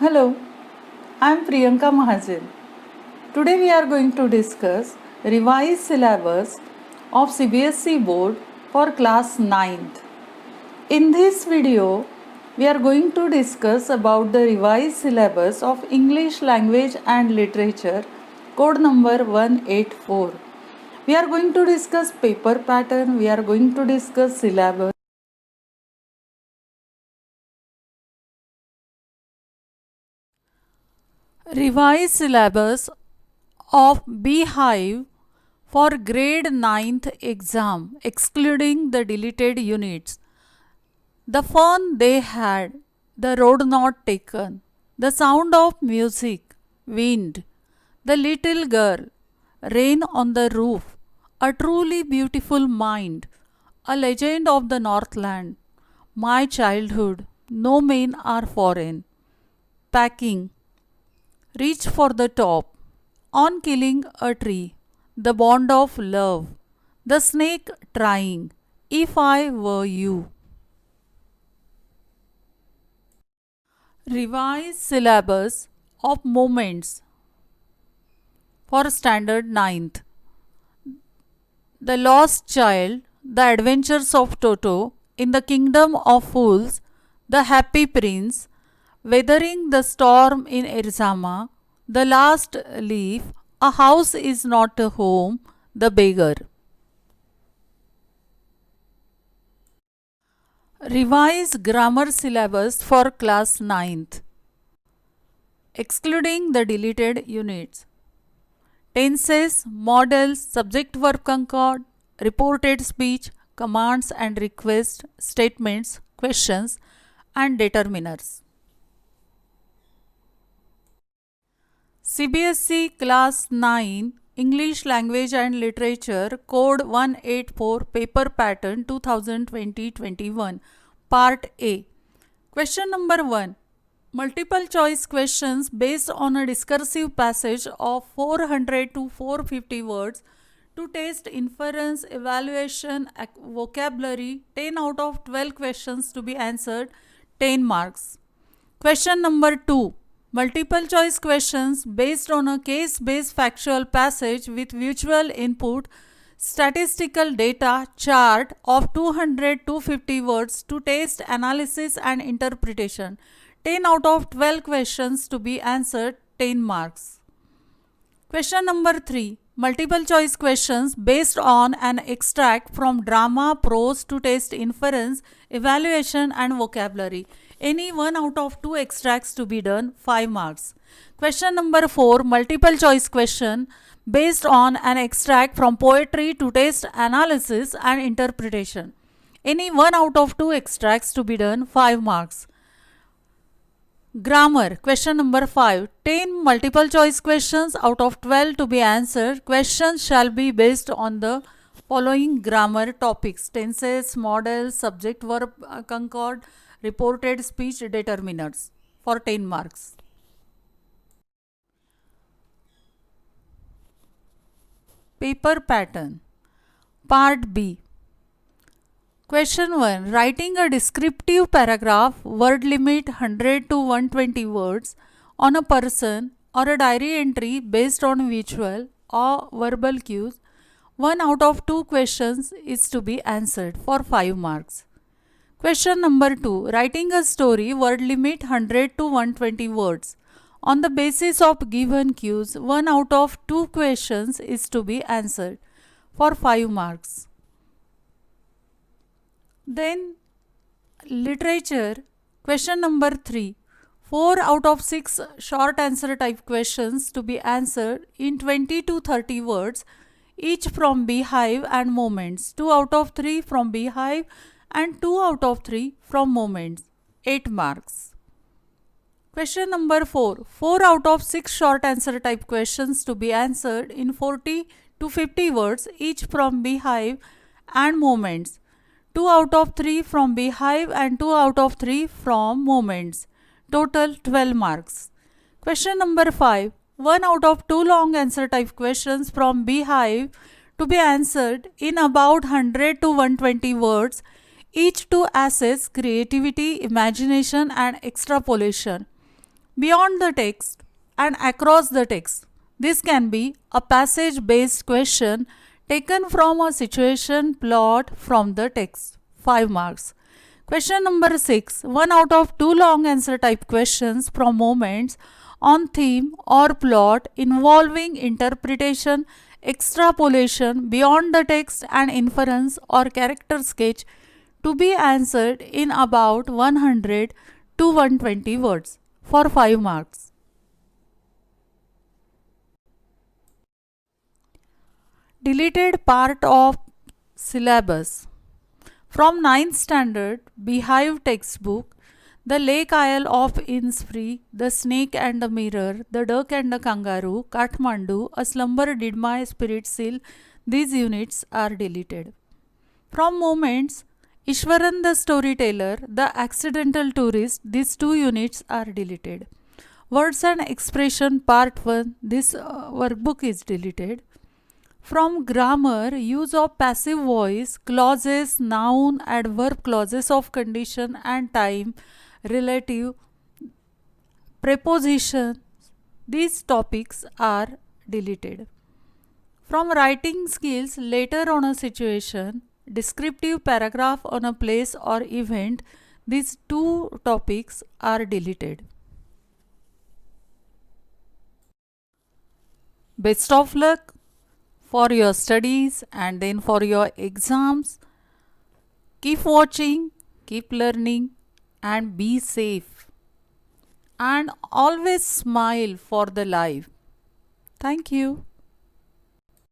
Hello, I am Priyanka Mahajan. Today we are going to discuss revised syllabus of CBSE board for class 9th. In this video, we are going to discuss about the revised syllabus of English language and literature code number 184. We are going to discuss paper pattern, we are going to discuss syllabus. Revised syllabus of Beehive for grade 9th exam, excluding the deleted units. The fun they had, the road not taken, the sound of music, wind, the little girl, rain on the roof, a truly beautiful mind, a legend of the Northland, my childhood, no men are foreign, packing, reach for the top, on killing a tree, the bond of love, the snake trying, if I were you. Revised syllabus of moments for standard ninth. The Lost Child, The Adventures of Toto, In the Kingdom of Fools, The Happy Prince, Weathering the Storm in Arizona, The Last Leaf, A House is Not a Home, The Beggar. Revised grammar syllabus for class ninth, excluding the deleted units. Tenses, models, subject verb concord, reported speech, commands and requests, statements, questions, and determiners. CBSE Class 9 English Language and Literature Code 184 Paper Pattern 2020-21 Part A. Question number 1. Multiple choice questions based on a discursive passage of 400 to 450 words to test inference, evaluation, vocabulary. 10 out of 12 questions to be answered, 10 marks. Question number 2. Multiple choice questions based on a case-based factual passage with visual input, statistical data chart of 200-250 words to test analysis and interpretation. 10 out of 12 questions to be answered, 10 marks. Question number 3. Multiple choice questions based on an extract from drama, prose to test inference, evaluation and vocabulary. Any 1 out of 2 extracts to be done, 5 marks. Question number 4. Multiple choice question based on an extract from poetry to test analysis and interpretation. Any 1 out of 2 extracts to be done, 5 marks. Grammar. Question number 5. 10 multiple choice questions out of 12 to be answered. Questions shall be based on the following grammar topics: tenses, models, subject verb concord, reported speech, determiners, for 10 marks. Paper pattern. Part B. Question 1. Writing a descriptive paragraph, word limit 100 to 120 words, on a person or a diary entry based on visual or verbal cues. 1 out of 2 questions is to be answered, for 5 marks. Question number 2. Writing a story, word limit 100 to 120 words. On the basis of given cues, 1 out of 2 questions is to be answered, for 5 marks. Then literature, question number 3. 4 out of 6 short answer type questions to be answered in 20 to 30 words, each from Beehive and Moments. 2 out of 3 from Beehive and 2 out of 3 from Moments. 8 marks. Question number 4. 4 out of 6 short answer type questions to be answered in 40 to 50 words, each from Beehive and Moments. 2 out of 3 from Beehive and 2 out of 3 from Moments. Total 12 marks. Question number 5. 1 out of 2 long answer type questions from Beehive to be answered in about 100 to 120 words, each to assess creativity, imagination and extrapolation. beyond the text and across the text. This can be a passage based question taken from a situation plot from the text. 5 marks. Question number 6. 1 out of 2 long answer type questions from moments on theme or plot involving interpretation, extrapolation beyond the text and inference or character sketch to be answered in about 100 to 120 words for 5 marks. Deleted part of syllabus. From 9th standard Beehive textbook, The Lake Isle of Innisfree, The Snake and the Mirror, The Duck and the Kangaroo, Kathmandu, A Slumber Did My Spirit Seal, these units are deleted. From Moments, Ishwaran the Storyteller, The Accidental Tourist, these 2 units are deleted. Words and Expression Part 1, this workbook is deleted. From Grammar, use of passive voice, clauses, noun, adverb clauses of condition and time, relative, prepositions, these topics are deleted. From Writing Skills, later on a situation, descriptive paragraph on a place or event, these 2 topics are deleted. Best of luck for your studies and then for your exams. Keep watching, keep learning, and be safe. And always smile for the life. Thank you.